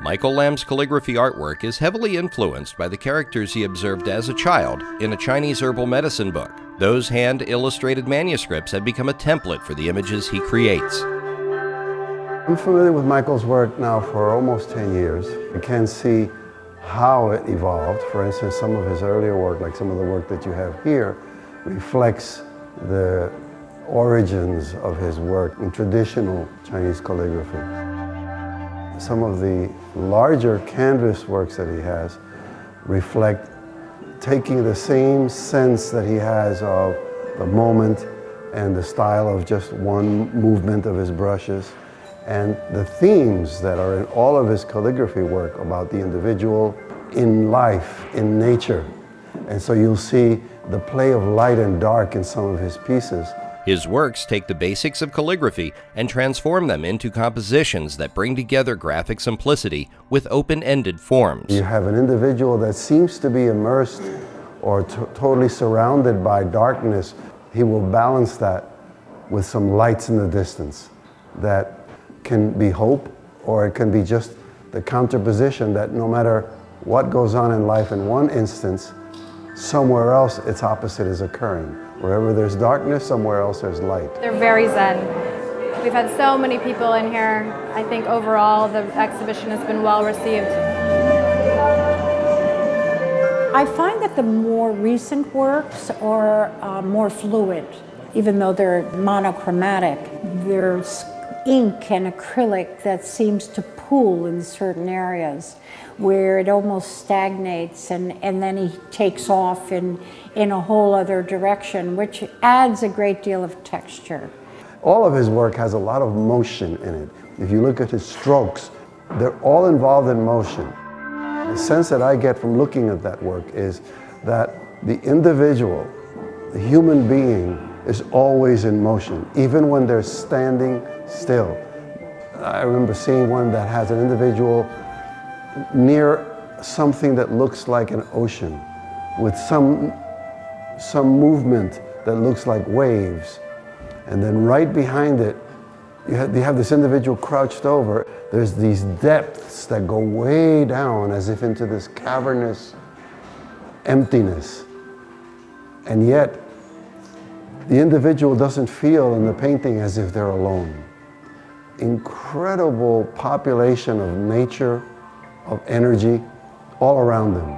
Michael Lam's calligraphy artwork is heavily influenced by the characters he observed as a child in a Chinese herbal medicine book. Those hand-illustrated manuscripts have become a template for the images he creates. I'm familiar with Michael's work now for almost 10 years. You can see how it evolved. For instance, some of his earlier work, like some of the work that you have here, reflects the origins of his work in traditional Chinese calligraphy. Some of the larger canvas works that he has reflect taking the same sense that he has of the moment and the style of just one movement of his brushes, and the themes that are in all of his calligraphy work about the individual in life, in nature. And so you'll see the play of light and dark in some of his pieces. His works take the basics of calligraphy and transform them into compositions that bring together graphic simplicity with open-ended forms. You have an individual that seems to be immersed or totally surrounded by darkness. He will balance that with some lights in the distance that can be hope, or it can be just the counterposition that no matter what goes on in life in one instance, somewhere else its opposite is occurring. Wherever there's darkness, somewhere else there's light. They're very zen. We've had so many people in here. I think overall the exhibition has been well received. I find that the more recent works are more fluid. Even though they're monochromatic, there's ink and acrylic that seems to pool in certain areas where it almost stagnates, and then he takes off in a whole other direction, which adds a great deal of texture. All of his work has a lot of motion in it. If you look at his strokes, they're all involved in motion. The sense that I get from looking at that work is that the individual, the human being, is always in motion, even when they're standing still. I remember seeing one that has an individual near something that looks like an ocean, with some movement that looks like waves. And then right behind it, you have this individual crouched over. There's these depths that go way down as if into this cavernous emptiness. And yet, the individual doesn't feel in the painting as if they're alone. Incredible population of nature, of energy, all around them.